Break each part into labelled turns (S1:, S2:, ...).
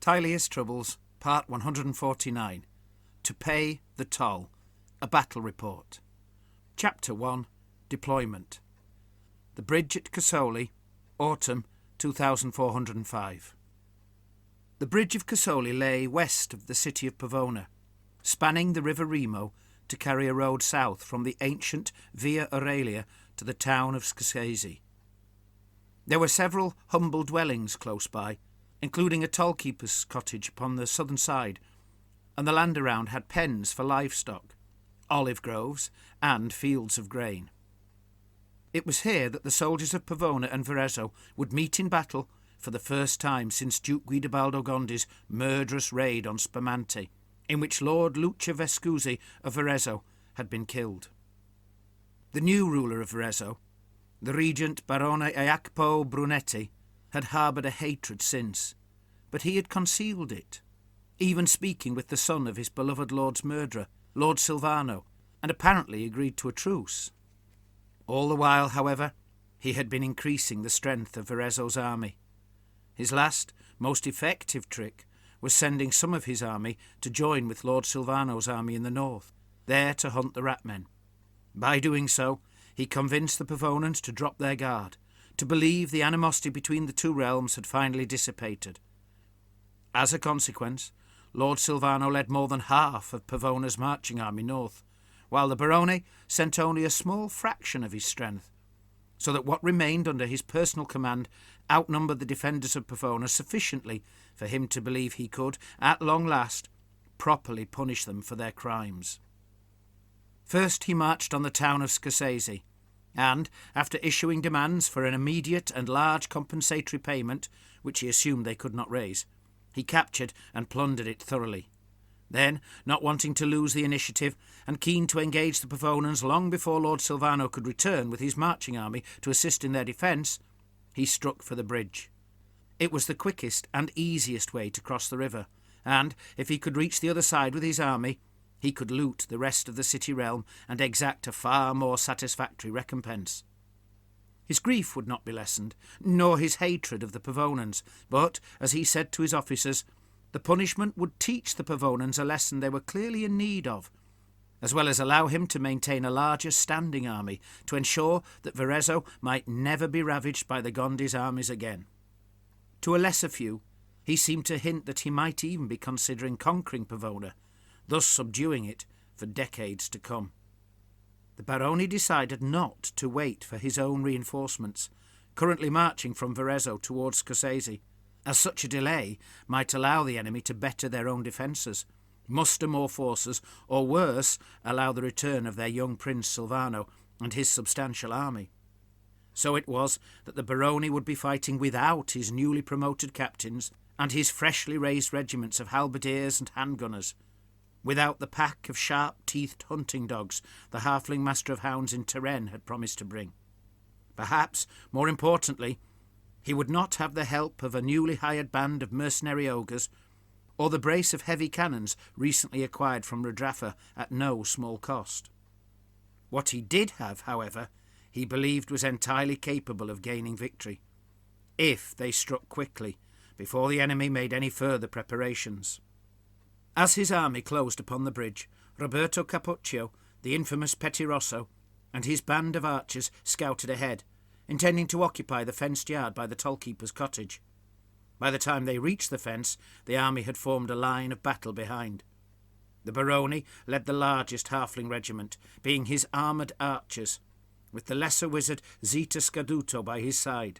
S1: Tilea's Troubles, Part 149. To Pay the Toll. A Battle Report. Chapter 1. Deployment. The Bridge at Casoli, Autumn 2405. The Bridge of Casoli lay west of the city of Pavona, spanning the river Remo to carry a road south from the ancient Via Aurelia to the town of Strategizing. There were several humble dwellings close by, including a tollkeeper's cottage upon the southern side, and the land around had pens for livestock, olive groves, and fields of grain. It was here that the soldiers of Pavona and Verezzan would meet in battle for the first time since Duke Guidobaldo Gondi's murderous raid on Spumante, in which Lord Luca Vescusi of Verezzan had been killed. The new ruler of Verezzan, the regent Barone Ayako Brunetti, had harboured a hatred since, but he had concealed it, even speaking with the son of his beloved lord's murderer, Lord Silvano, and apparently agreed to a truce. All the while, however, he had been increasing the strength of Verezzan's army. His last, most effective trick was sending some of his army to join with Lord Silvano's army in the north, there to hunt the ratmen. By doing so, he convinced the Pavonans to drop their guard, to believe the animosity between the two realms had finally dissipated. As a consequence, Lord Silvano led more than half of Pavona's marching army north, while the Barone sent only a small fraction of his strength, so that what remained under his personal command outnumbered the defenders of Pavona sufficiently for him to believe he could, at long last, properly punish them for their crimes. First he marched on the town of Strategizing, and, after issuing demands for an immediate and large compensatory payment, which he assumed they could not raise, he captured and plundered it thoroughly. Then, not wanting to lose the initiative, and keen to engage the Pavonans long before Lord Silvano could return with his marching army to assist in their defence, he struck for the bridge. It was the quickest and easiest way to cross the river, and, if he could reach the other side with his army, he could loot the rest of the city realm and exact a far more satisfactory recompense. His grief would not be lessened, nor his hatred of the Pavonans, but, as he said to his officers, the punishment would teach the Pavonans a lesson they were clearly in need of, as well as allow him to maintain a larger standing army to ensure that Verezzan might never be ravaged by the Gondis' armies again. To a lesser few, he seemed to hint that he might even be considering conquering Pavona, thus subduing it for decades to come. The Barone decided not to wait for his own reinforcements, currently marching from Verezzan towards Casoli, as such a delay might allow the enemy to better their own defences, muster more forces, or worse, allow the return of their young prince Silvano and his substantial army. So it was that the Barone would be fighting without his newly promoted captains and his freshly raised regiments of halberdiers and handgunners, without the pack of sharp-teethed hunting dogs the halfling master of hounds in Turenne had promised to bring. Perhaps, more importantly, he would not have the help of a newly hired band of mercenary ogres, or the brace of heavy cannons recently acquired from Rudrafa at no small cost. What he did have, however, he believed was entirely capable of gaining victory, if they struck quickly, before the enemy made any further preparations. As his army closed upon the bridge, Roberto Cappuccio, the infamous Pettirosso, and his band of archers scouted ahead, intending to occupy the fenced yard by the tollkeeper's cottage. By the time they reached the fence, the army had formed a line of battle behind. The Barone led the largest halfling regiment, being his armoured archers, with the lesser wizard Zita Scaduto by his side.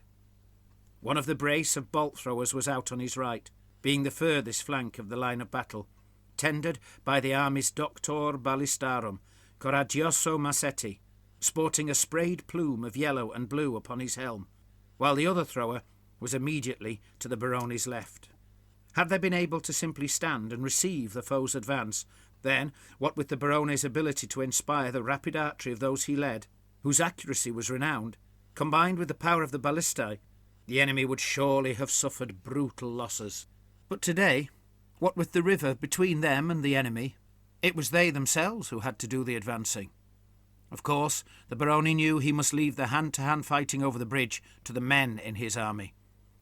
S1: One of the brace of bolt-throwers was out on his right, being the furthest flank of the line of battle, tendered by the army's Doctor Ballistarum, Coraggioso Massetti, sporting a sprayed plume of yellow and blue upon his helm, while the other thrower was immediately to the Barone's left. Had they been able to simply stand and receive the foe's advance, then, what with the Barone's ability to inspire the rapid archery of those he led, whose accuracy was renowned, combined with the power of the ballistae, the enemy would surely have suffered brutal losses. But today, what with the river between them and the enemy, it was they themselves who had to do the advancing. Of course, the Barone knew he must leave the hand-to-hand fighting over the bridge to the men in his army,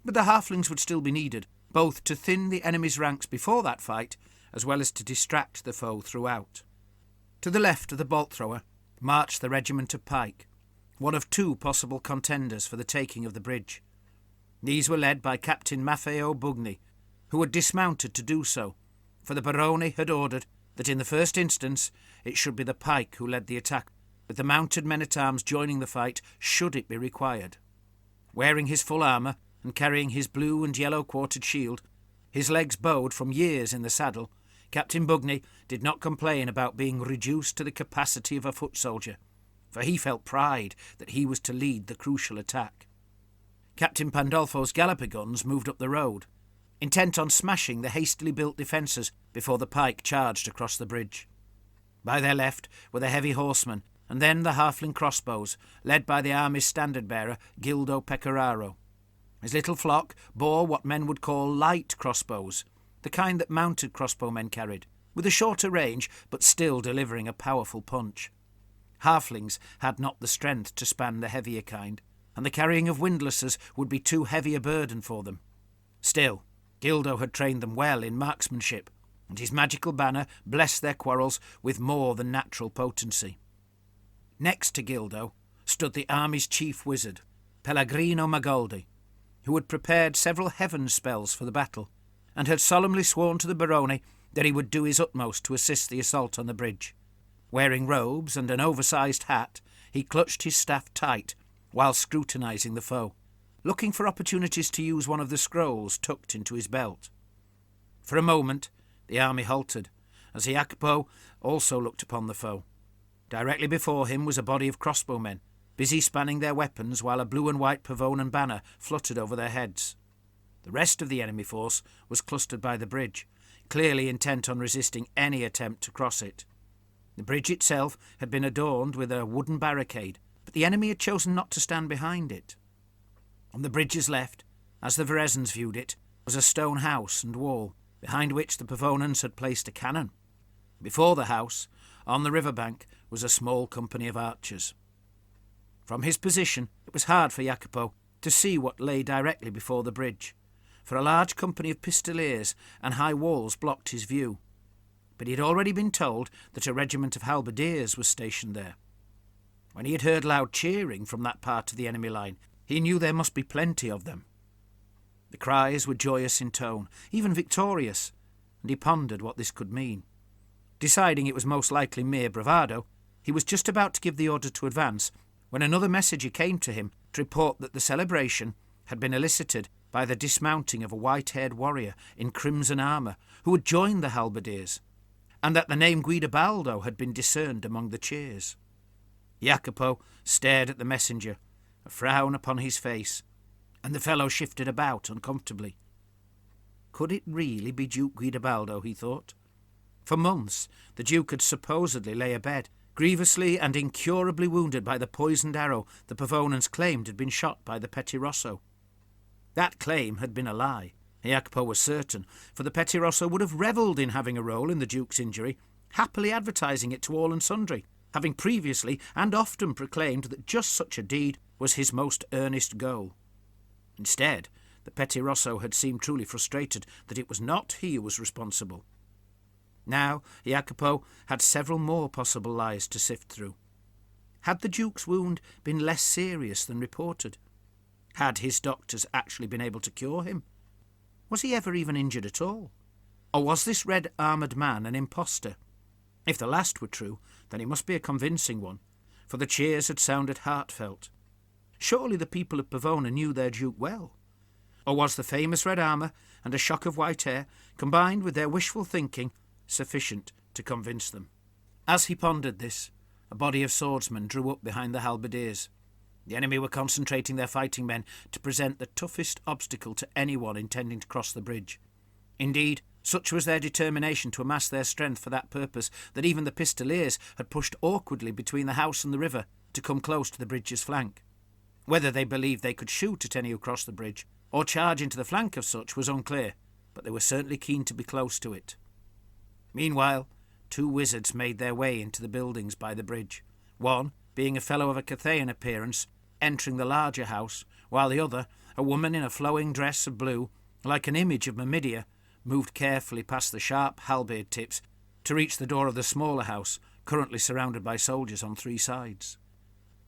S1: but the halflings would still be needed, both to thin the enemy's ranks before that fight, as well as to distract the foe throughout. To the left of the bolt thrower marched the regiment of pike, one of two possible contenders for the taking of the bridge. These were led by Captain Maffeo Bugni, who had dismounted to do so, for the barone had ordered that in the first instance it should be the pike who led the attack, with the mounted men-at-arms joining the fight should it be required. Wearing his full armour and carrying his blue and yellow quartered shield, his legs bowed from years in the saddle, Captain Bugni did not complain about being reduced to the capacity of a foot soldier, for he felt pride that he was to lead the crucial attack. Captain Pandolfo's galloper guns moved up the road, intent on smashing the hastily built defences before the pike charged across the bridge. By their left were the heavy horsemen, and then the halfling crossbows, led by the army's standard-bearer, Gildo Pecoraro. His little flock bore what men would call light crossbows, the kind that mounted crossbowmen carried, with a shorter range but still delivering a powerful punch. Halflings had not the strength to span the heavier kind, and the carrying of windlasses would be too heavy a burden for them. Still, Gildo had trained them well in marksmanship, and his magical banner blessed their quarrels with more than natural potency. Next to Gildo stood the army's chief wizard, Pellegrino Magoldi, who had prepared several heaven spells for the battle, and had solemnly sworn to the barone that he would do his utmost to assist the assault on the bridge. Wearing robes and an oversized hat, he clutched his staff tight while scrutinising the foe, looking for opportunities to use one of the scrolls tucked into his belt. For a moment the army halted, as Ayako also looked upon the foe. Directly before him was a body of crossbowmen, busy spanning their weapons while a blue and white Pavonan banner fluttered over their heads. The rest of the enemy force was clustered by the bridge, clearly intent on resisting any attempt to cross it. The bridge itself had been adorned with a wooden barricade, but the enemy had chosen not to stand behind it. On the bridge's left, as the Verezzans viewed it, was a stone house and wall, behind which the Pavonans had placed a cannon. Before the house, on the riverbank, was a small company of archers. From his position, it was hard for Ayako to see what lay directly before the bridge, for a large company of pistoliers and high walls blocked his view. But he had already been told that a regiment of halberdiers was stationed there. When he had heard loud cheering from that part of the enemy line, he knew there must be plenty of them. The cries were joyous in tone, even victorious, and he pondered what this could mean. Deciding it was most likely mere bravado, he was just about to give the order to advance when another messenger came to him to report that the celebration had been elicited by the dismounting of a white-haired warrior in crimson armour who had joined the halberdiers, and that the name Guidobaldo had been discerned among the cheers. Ayako stared at the messenger, a frown upon his face, and the fellow shifted about uncomfortably. Could it really be Duke Guidobaldo, he thought? For months the Duke had supposedly lay abed, grievously and incurably wounded by the poisoned arrow the Pavonans claimed had been shot by the Petit Rosso. That claim had been a lie, Ayako was certain, for the Petit Rosso would have revelled in having a role in the Duke's injury, happily advertising it to all and sundry, having previously and often proclaimed that just such a deed was his most earnest goal. Instead, the Petit Rosso had seemed truly frustrated that it was not he who was responsible. Now Ayako had several more possible lies to sift through. Had the Duke's wound been less serious than reported? Had his doctors actually been able to cure him? Was he ever even injured at all? Or was this red-armoured man an impostor? If the last were true, then it must be a convincing one, for the cheers had sounded heartfelt. Surely the people of Pavona knew their Duke well. Or was the famous red armour and a shock of white hair, combined with their wishful thinking, sufficient to convince them? As he pondered this, a body of swordsmen drew up behind the halberdiers. The enemy were concentrating their fighting men to present the toughest obstacle to anyone intending to cross the bridge. Indeed, such was their determination to amass their strength for that purpose that even the pistoliers had pushed awkwardly between the house and the river to come close to the bridge's flank. Whether they believed they could shoot at any who crossed the bridge, or charge into the flank of such, was unclear, but they were certainly keen to be close to it. Meanwhile, two wizards made their way into the buildings by the bridge, one being a fellow of a Cathayan appearance, entering the larger house, while the other, a woman in a flowing dress of blue, like an image of Myrmidia, moved carefully past the sharp halberd tips to reach the door of the smaller house, currently surrounded by soldiers on 3 sides.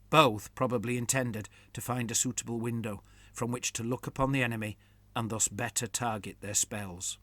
S1: Both probably intended to find a suitable window from which to look upon the enemy and thus better target their spells.